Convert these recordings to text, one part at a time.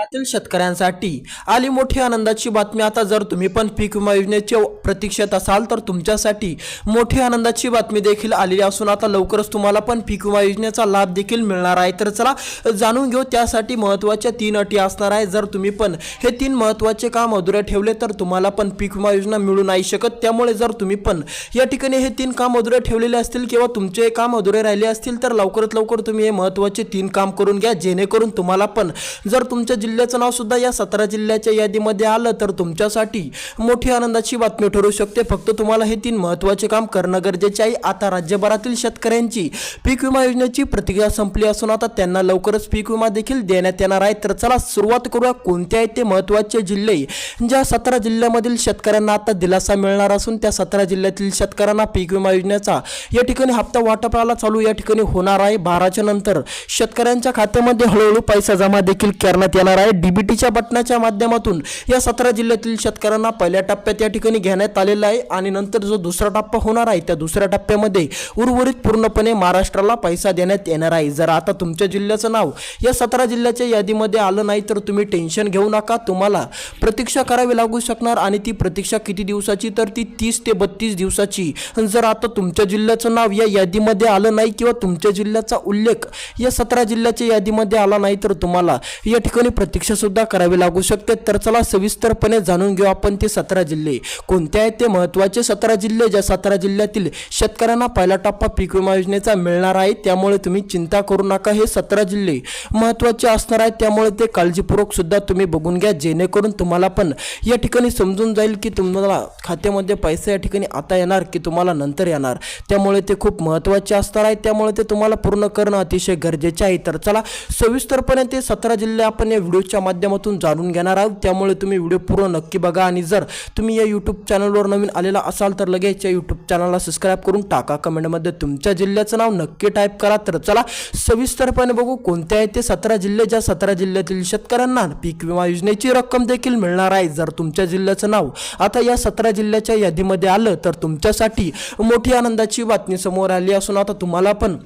राज्यभरातील शेतकऱ्यांसाठी आली मोठी आनंदाची बातमी। आता जर तुम्ही पण पीक विमा योजनेच्या प्रतीक्षेत असाल तर तुमच्यासाठी मोठी आनंदाची बातमी देखील आलेली असून आता लवकरच तुम्हाला पण पीक विमा योजनेचा लाभ देखील मिळणार आहे। तर चला जाणून घेऊ। त्यासाठी महत्त्वाच्या 3 अटी असणार आहे। जर तुम्ही पण हे 3 महत्त्वाचे काम अधुरे ठेवले तर तुम्हाला पण पीक विमा योजना मिळू नाही शकत। त्यामुळे जर तुम्ही पण या ठिकाणी हे 3 काम अधुरे ठेवलेले असतील किंवा तुमचे काम अधुरे राहिले असतील तर लवकरात लवकर तुम्ही हे महत्त्वाचे 3 काम करून घ्या, जेणेकरून तुम्हाला पण जर तुमच्या जिल्ह्याचं नाव सुद्धा या 17 जिल्ह्याच्या यादीमध्ये आलं तर तुमच्यासाठी मोठी आनंदाची बातमी ठरू शकते। फक्त तुम्हाला हे 3 महत्त्वाचे काम करणं गरजेचे आहे। आता राज्यभरातील शेतकऱ्यांची पीक विमा योजनेची प्रक्रिया संपली असून आता त्यांना लवकरच पीक विमा देखील देण्यात येणार आहे। तर चला सुरुवात करूया। कोणते आहेत ते महत्त्वाचे जिल्हे ज्या 17 जिल्ह्यामधील शेतकऱ्यांना आता दिलासा मिळणार असून त्या 17 जिल्ह्यातील शेतकऱ्यांना पीक विमा योजनेचा या ठिकाणी हप्ता वाटपाला चालू या ठिकाणी होणार आहे। 12च्या नंतर शेतकऱ्यांच्या खात्यामध्ये हळूहळू पैसा जमा देखील करण्यात येणार आहे। डीबीटीच्या बटनाच्या माध्यमातून या 17 जिल्ह्यातील शेतकऱ्यांना पहिल्या टप्प्यात या ठिकाणी घेण्यात आलेला आहे आणि नंतर जो दुसरा टप्पा होणार आहे त्या दुसऱ्या टप्प्यामध्ये उर्वरित पूर्णपणे महाराष्ट्राला पैसा देण्यात येणार आहे। जर आता तुमच्या जिल्ह्याचं नाव या 17 जिल्ह्याच्या यादीमध्ये आलं नाही तर तुम्ही टेन्शन घेऊ नका, तुम्हाला प्रतीक्षा करावी लागू शकणार आणि ती प्रतीक्षा किती दिवसाची तर ती 30 ते 32 दिवसाची। जर आता तुमच्या जिल्ह्याचं नाव या यादीमध्ये आलं नाही किंवा तुमच्या जिल्ह्याचा उल्लेख या 17 जिल्ह्याच्या यादीमध्ये आला नाही तर तुम्हाला या ठिकाणी प्रतीक्षा सुद्धा करावी लागू शकते। तर चला सविस्तरपणे जाणून घेऊ आपण ते 17 जिल्हे कोणते आहेत ते महत्त्वाचे 17 जिल्हे ज्या 17 जिल्ह्यातील शेतकऱ्यांना पहिला टप्पा पीक विमा योजनेचा मिळणार आहे। त्यामुळे तुम्ही चिंता करू नका, हे 17 जिल्हे महत्त्वाचे असणार आहेत, त्यामुळे ते काळजीपूर्वक सुद्धा तुम्ही बघून घ्या, जेणेकरून तुम्हाला पण या ठिकाणी समजून जाईल की तुम्हाला खात्यामध्ये पैसे या ठिकाणी आता येणार की तुम्हाला नंतर येणार। त्यामुळे ते खूप महत्त्वाचे असणार आहे, त्यामुळे ते तुम्हाला पूर्ण करणं अतिशय गरजेचे आहे। तर चला सविस्तरपणे ते 17 जिल्हे आपण या व्हिडिओच्या माध्यमातून जाणून घेणार आहोत, त्यामुळे तुम्ही व्हिडिओ पूर्ण नक्की बघा आणि जर तुम्ही या यूट्यूब चॅनलवर नवीन आलेला असाल तर लगेच या यूट्यूब चॅनलला सबस्क्राईब करून टाका, कमेंटमध्ये तुमच्या जिल्ह्याचं नाव नक्की टाईप करा। तर चला सविस्तरपणे बघू कोणते आहेत ते 17 जिल्हे ज्या 17 जिल्ह्यातील शेतकऱ्यांना पीक विमा योजनेची रक्कम देखील मिळणार आहे। जर तुमच्या जिल्ह्याचं नाव आता या 17 जिल्ह्याच्या यादीमध्ये आलं तर तुमच्यासाठी मोठी आनंदाची बातमी समोर आली असून आता तुम्हाला पण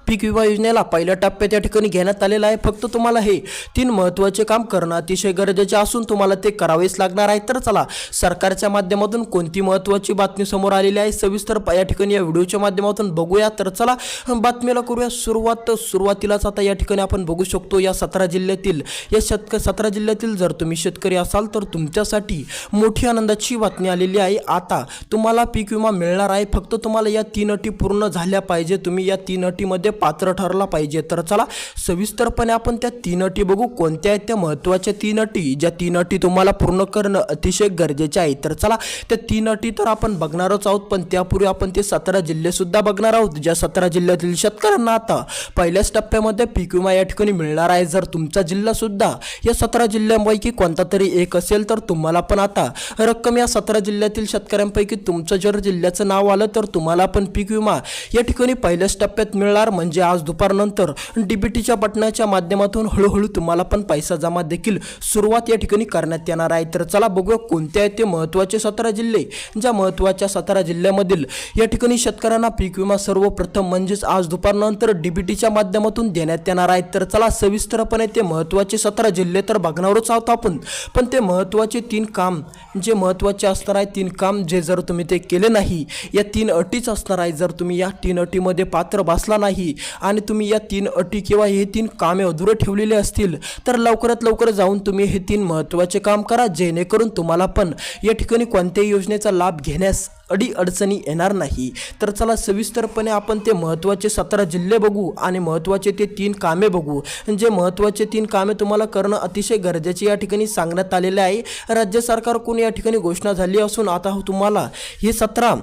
पीक विमा योजनेला पहिल्या टप्प्यात या ठिकाणी घेण्यात आलेला आहे। फक्त तुम्हाला हे 3 महत्त्वाचे काम करणं अतिशय गरजेचे असून तुम्हाला ते करावेच लागणार आहे। तर चला सरकारच्या माध्यमातून कोणती महत्त्वाची बातमी समोर आलेली आहे सविस्तर या ठिकाणी या व्हिडिओच्या माध्यमातून बघूया। तर चला बातमीला करूया सुरुवात। सुरुवातीलाच आता या ठिकाणी आपण बघू शकतो या 17 जिल्ह्यातील 17 जिल्ह्यातील जर तुम्ही शेतकरी असाल तर तुमच्यासाठी मोठी आनंदाची बातमी आलेली आहे। आता तुम्हाला पीक विमा मिळणार आहे, फक्त तुम्हाला या 3 अटी पूर्ण झाल्या पाहिजे, तुम्ही या 3 अटीमध्ये पात्र ठरला पाहिजे। तर चला सविस्तरपणे आपण त्या 3 अटी बघू कोणत्या आहेत त्या महत्त्वाच्या 3 अटी ज्या 3 अटी तुम्हाला पूर्ण करणं अतिशय गरजेचे आहे। तर चला त्या 3 अटी तर आपण बघणारच आहोत, पण त्यापूर्वी आपण ते 17 जिल्हे सुद्धा बघणार आहोत ज्या 17 जिल्ह्यातील शेतकऱ्यांना आता पहिल्याच टप्प्यामध्ये पीक विमा या ठिकाणी मिळणार आहे। जर तुमचा जिल्हा सुद्धा या 17 जिल्ह्यांपैकी कोणता तरी एक असेल तर तुम्हाला पण आता रक्कम या 17 जिल्ह्यातील शेतकऱ्यांपैकी तुमचं जर जिल्ह्याचं नाव आलं तर तुम्हाला पण पीक विमा या ठिकाणी पहिल्याच टप्प्यात मिळणार। म्हणजे आज दुपारनंतर डीबीटीच्या बटनाच्या माध्यमातून हळूहळू तुम्हाला पण पैसा जमा देखील सुरुवात या ठिकाणी करण्यात येणार आहे। तर चला बघूया कोणते आहेत ते महत्त्वाचे 17 जिल्हे ज्या महत्त्वाच्या 17 जिल्ह्यामधील या ठिकाणी शेतकऱ्यांना पीक विमा सर्वप्रथम म्हणजेच आज दुपारनंतर डीबीटीच्या माध्यमातून देण्यात येणार आहे। तर चला सविस्तरपणे ते महत्त्वाचे 17 जिल्हे तर बघणारच आहोत आपण, पण ते महत्त्वाचे 3 काम जे महत्त्वाचे असणार आहे 3 काम जे जर तुम्ही ते केले नाही या 3 अटीच असणार आहे। जर तुम्ही या 3 अटीमध्ये पात्र बसला नाही आणि तुम्ही या 3 अटी किंवा हे 3 कामे अधुरे ठेवलेले असतील तर लवकरात लवकर जाऊन तुम्ही हे 3 महत्त्वाचे काम करा, जेणेकरून तुम्हाला पण या ठिकाणी कोणत्याही योजनेचा लाभ घेण्यास अडचणी येणार नाही। तर चला सविस्तरपणे आपण ते महत्त्वाचे 17 जिल्हे बघू आणि महत्त्वाचे ते 3 कामे बघू जे महत्त्वाचे 3 कामे तुम्हाला करणं अतिशय गरजेचे या ठिकाणी सांगण्यात आलेले आहे। राज्य सरकारकडून या ठिकाणी घोषणा झाली असून आता तुम्हाला हे 17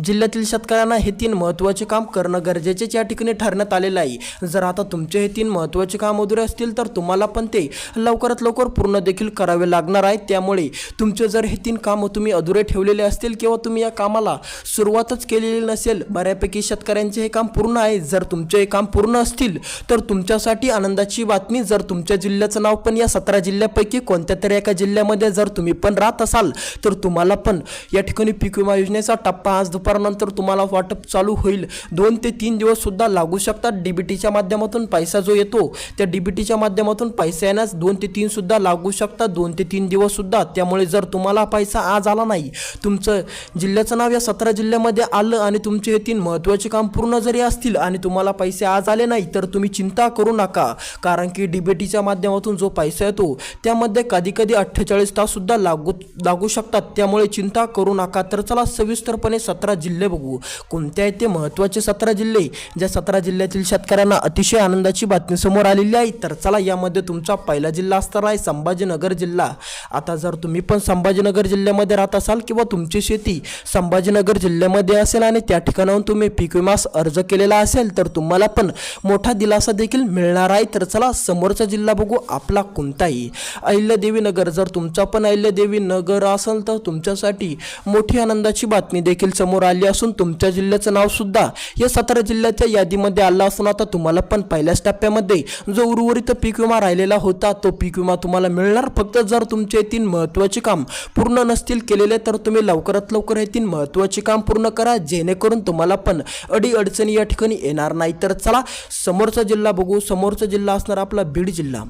जिल्ह्यातील शेतकऱ्यांना हे 3 महत्त्वाचे काम करणं गरजेचेच या ठिकाणी ठरण्यात आलेलं आहे। जर आता तुमचे हे 3 महत्त्वाचे काम अधुरे असतील तर तुम्हाला पण ते लवकरात लवकर पूर्ण देखील करावे लागणार आहे। त्यामुळे तुमचे जर हे 3 काम तुम्ही अधुरे ठेवलेले असतील किंवा तुम्ही या कामाला सुरुवातच केलेली नसेल, बऱ्यापैकी शेतकऱ्यांचे हे काम पूर्ण आहे, जर तुमचे हे काम पूर्ण असतील तर तुमच्यासाठी आनंदाची बातमी। जर तुमच्या जिल्ह्याचं नाव पण या 17 जिल्ह्यापैकी कोणत्या तरी एका जिल्ह्यामध्ये जर तुम्ही पण राहत असाल तर तुम्हाला पण या ठिकाणी पीक विमा योजनेचा टप्पा आज दुपारनंतर तुम्हाला वाटप चालू होईल. 2 ते 3 दिवस सुद्धा लागू शकतात. डीबीटीच्या माध्यमातून पैसा जो येतो त्या डीबीटीच्या माध्यमातून पैसा येण्यास 2 ते 3 सुद्धा लागू शकतात. 2 ते 3 दिवस सुद्धा. त्यामुळे जर तुम्हाला पैसा आज आला नाही, तुमचं जिल्ह्याचं नाव या 17 जिल्ह्यामध्ये आलं आणि तुमचे हे 3 महत्त्वाचे काम पूर्ण जरी असतील आणि तुम्हाला पैसे आज आले नाही तर तुम्ही चिंता करू नका. कारण की डीबीटीच्या माध्यमातून जो पैसा येतो त्यामध्ये कधी कधी 48 तास सुद्धा लागू शकतात. त्यामुळे चिंता करू नका. तर चला सविस्तरपणे 17 जिल्हे बघू. कोणते आहेत ते महत्त्वाचे 17 जिल्हे, ज्या 17 जिल्ह्यातील शेतकऱ्यांना अतिशय आनंदाची बातमी समोर आलेली आहे. तर चला यामध्ये तुमचा पहिला जिल्हा असणार आहे संभाजीनगर जिल्हा. आता जर तुम्ही पण संभाजीनगर जिल्ह्यामध्ये राहत असाल किंवा तुमची शेती संभाजीनगर जिल्ह्यामध्ये असेल आणि त्या ठिकाणाहून तुम्ही पीक विमास अर्ज केलेला असेल तर तुम्हाला पण मोठा दिलासा देखील मिळणार आहे. तर चला समोरचा जिल्हा बघू आपला कोणताही. अहिल्यादेवी नगर. जर तुमचा पण अहिल्यादेवी नगर असेल तर तुमच्यासाठी मोठी आनंदाची बातमी देखील समोर आली असून तुमच्या जिल्ह्याचं नाव सुद्धा या 17 जिल्ह्याच्या यादीमध्ये आलं असून आता तुम्हाला पण पहिल्याच टप्प्यामध्ये जो उर्वरित पीक विमा राहिलेला होता तो पीक विमा तुम्हाला मिळणार. फक्त जर तुमचे 3 महत्त्वाचे काम पूर्ण नसतील केलेले तर तुम्ही लवकरात लवकर हे 3 महत्त्वाचे काम पूर्ण करा, जेणेकरून तुम्हाला पण अडचणी या ठिकाणी येणार नाही. तर चला समोरचा जिल्हा बघू. समोरचा जिल्हा असणार आपला बीड जिल्हा.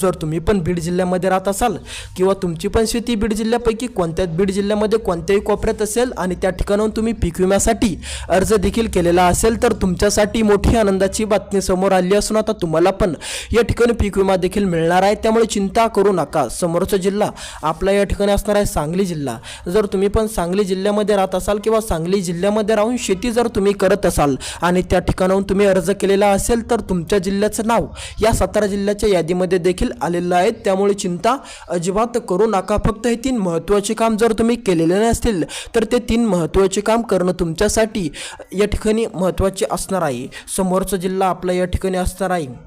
जर तुम्ही पण बीड जिल्ह्यामध्ये राहत असाल किंवा तुमची पण शेती बीड जिल्ह्यापैकी कोणत्याच बीड जिल्ह्यामध्ये कोणत्याही कोपऱ्यात असेल आणि त्या ठिकाणाहून तुम्ही पीक विम्यासाठी अर्ज देखील केलेला असेल तर तुमच्यासाठी मोठी आनंदाची बातमी समोर आली असून आता तुम्हाला पण या ठिकाणी पीक विमा देखील मिळणार आहे. त्यामुळे चिंता करू नका. समोरचा जिल्हा आपला या ठिकाणी असणार आहे सांगली जिल्हा. जर तुम्ही पण सांगली जिल्ह्यामध्ये राहत असाल किंवा सांगली जिल्ह्यामध्ये राहून शेती जर तुम्ही करत असाल आणि त्या ठिकाणाहून तुम्ही अर्ज केलेला असेल तर तुमच्या जिल्ह्याचं नाव या 17 जिल्ह्याच्या यादीमध्ये देखील आलेलं आहे. त्यामुळे चिंता अजिबात करू नका. फक्त हे 3 महत्त्वाचे काम जर तुम्ही केलेले नसतील तर ते 3 महत्त्वाचे काम करणं तुमच्यासाठी या ठिकाणी महत्त्वाचे असणार आहे. समोरचा जिल्हा आपला या ठिकाणी असणार आहे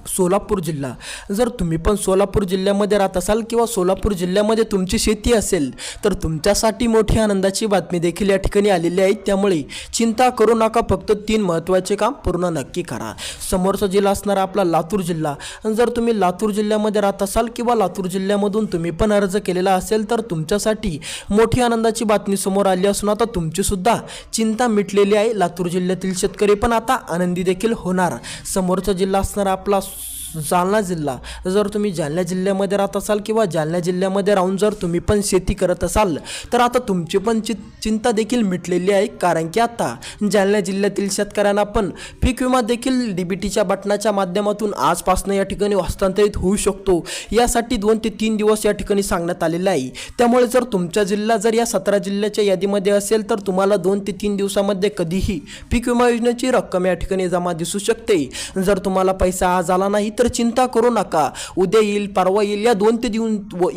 सोलापूर जिल्हा. जर तुम्ही पण सोलापूर जिल्ह्यामध्ये राहत असाल किंवा सोलापूर जिल्ह्यामध्ये तुमची शेती असेल तर तुमच्यासाठी मोठी आनंदाची बातमी देखील या ठिकाणी आलेली आहे. त्यामुळे चिंता करू नका. फक्त 3 महत्त्वाचे काम पूर्ण नक्की करा. समोरचा जिल्हा असणार आपला लातूर जिल्हा. जर तुम्ही लातूर जिल्ह्यामध्ये राहत असाल किंवा लातूर जिल्ह्यामधून तुम्ही पण अर्ज केलेला असेल तर तुमच्यासाठी मोठी आनंदाची बातमी समोर आली असून आता तुमची सुद्धा चिंता मिटलेली आहे. लातूर जिल्ह्यातील शेतकरी पण आता आनंदी देखील होणार. समोरचा जिल्हा असणार आपला जालना जिल्हा. जर तुम्ही जालना जिल्ह्यामध्ये राहत असाल किंवा जालना जिल्ह्यामध्ये राहून जर तुम्ही पण शेती करत असाल तर आता तुमची पण चिंता देखील मिटलेली आहे. कारण की आता जालना जिल्ह्यातील शेतकऱ्यांना पण पीक विमा देखील डीबीटीच्या बटनाच्या माध्यमातून आजपासून या ठिकाणी हस्तांतरित होऊ शकतो. यासाठी 2 ते 3 दिवस या ठिकाणी सांगण्यात आलेलं आहे. त्यामुळे जर तुमचा जिल्हा जर या 17 जिल्ह्याच्या यादीमध्ये असेल तर तुम्हाला 2 ते 3 दिवसामध्ये कधीही पीक विमा योजनेची रक्कम या ठिकाणी जमा दिसू शकते. जर तुम्हाला पैसा आज आला नाही तर चिंता करू नका. उद्या येईल, परवा येईल, या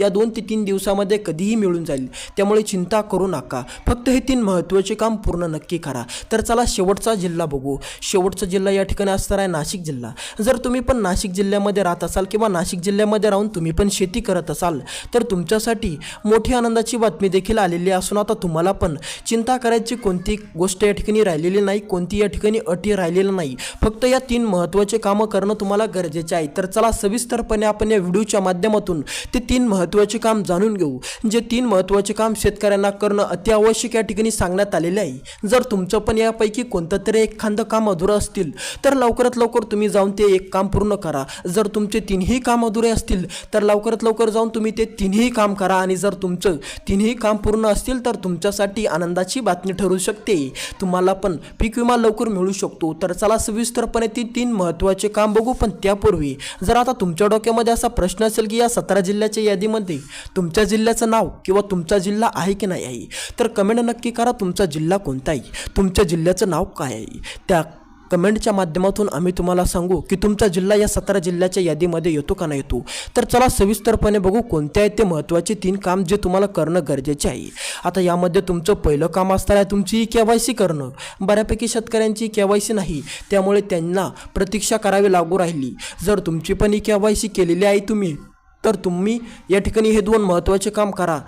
2 ते 3 दिवसामध्ये कधीही मिळून जाईल. त्यामुळे चिंता करू नका. फक्त हे 3 महत्त्वाचे काम पूर्ण नक्की करा. तर चला शेवटचा जिल्हा बघू. शेवटचा जिल्हा या ठिकाणी असणार आहे नाशिक जिल्हा. जर तुम्ही पण नाशिक जिल्ह्यामध्ये राहत असाल किंवा नाशिक जिल्ह्यामध्ये राहून तुम्ही पण शेती करत असाल तर तुमच्यासाठी मोठी आनंदाची बातमी देखील आलेली असून आता तुम्हाला पण चिंता करायची कोणती गोष्ट या ठिकाणी राहिलेली नाही, कोणती या ठिकाणी अटी राहिलेली नाही. फक्त या 3 महत्त्वाचे कामं करणं तुम्हाला गरजेचे आहे. तर चला सविस्तरपणे आपण या व्हिडिओच्या माध्यमातून ते 3 महत्त्वाचे काम जाणून घेऊ. जे 3 महत्त्वाचे काम शेतकऱ्यांना करणं अत्यावश्यक या ठिकाणी सांगण्यात आलेले आहे. जर तुमचं पण यापैकी कोणतं तरी एखादं काम अधुरं असतील तर लवकरात लवकर तुम्ही जाऊन ते एक काम पूर्ण करा. जर तुमचे 3ही काम अधुरे असतील तर लवकरात लवकर जाऊन तुम्ही ते 3ही काम करा. आणि जर तुमचं 3ही काम पूर्ण असतील तर तुमच्यासाठी आनंदाची बातमी ठरू शकते. तुम्हाला पण पीक विमा लवकर मिळू शकतो. तर चला सविस्तरपणे ती 3 महत्त्वाचे काम बघू. पण त्यापूर्वी जर आता तुमच्या डोक्यामध्ये असा प्रश्न असेल की या 17 जिल्ह्याच्या यादीमध्ये तुमच्या जिल्ह्याचं नाव किंवा तुमचा जिल्हा आहे की नाही आहे तर कमेंट नक्की करा. तुमचा जिल्हा कोणता आहे, तुमच्या जिल्ह्याचं नाव काय आहे. त्या कमेंटच्या माध्यमातून आम्ही तुम्हाला सांगू की तुमचा जिल्हा या 17 जिल्ह्याच्या यादीमध्ये येतो का नाही येतो. तर चला सविस्तरपणे बघू कोणते आहेत ते महत्त्वाचे 3 काम जे तुम्हाला करणं गरजेचे आहे. आता यामध्ये तुमचं पहिलं काम असणार आहे तुमची KYC करणं. बऱ्यापैकी शेतकऱ्यांची KYC नाही, त्यामुळे त्यांना प्रतीक्षा करावी लागू राहिली. जर तुमची पण KYC केलेली आहे तर तुम्ही या ठिकाणी हे 2 महत्त्वाचे काम करा.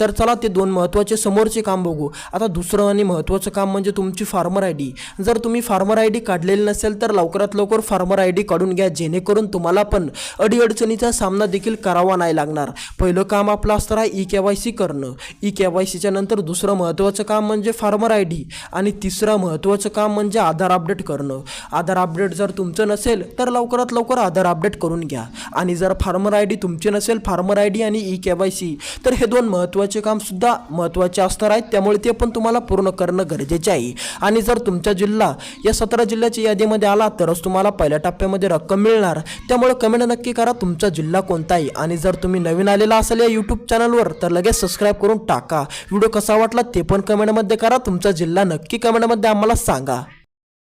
तर चला ते दोन महत्त्वाचे समोरचे काम बघू. आता दुसरं आणि महत्त्वाचं काम म्हणजे तुमची फार्मर आय डी. जर तुम्ही फार्मर आय डी काढलेली नसेल तर लवकरात लवकर फार्मर आय डी काढून घ्या, जेणेकरून तुम्हाला पण अडीअडचणीचा सामना देखील करावा नाही लागणार. पहिलं काम आपलं असतं आहे KYC करणं. KYCच्या नंतर दुसरं महत्त्वाचं काम म्हणजे फार्मर आय डी आणि तिसरं महत्त्वाचं काम म्हणजे आधार अपडेट करणं. आधार अपडेट जर तुमचं नसेल तर लवकरात लवकर आधार अपडेट करून घ्या. आणि जर फार्मर आय डी तुमची नसेल, फार्मर आय डी आणि KYC, तर हे दोन महत्त्वाचे काम सुद्धा महत्त्वाचे असणार आहेत. त्यामुळे ते पण तुम्हाला पूर्ण करणं गरजेचे आहे. आणि जर तुमचा जिल्हा या 17 जिल्ह्याच्या यादीमध्ये आला तरच तुम्हाला पहिल्या टप्प्यामध्ये रक्कम मिळणार. त्यामुळे कमेंट नक्की करा तुमचा जिल्हा कोणता आहे. आणि जर तुम्ही नवीन आलेला असाल या यूट्यूब चॅनलवर तर लगेच सबस्क्राईब करून टाका. व्हिडिओ कसा वाटला ते पण कमेंटमध्ये करा. तुमचा जिल्हा नक्की कमेंटमध्ये आम्हाला सांगा.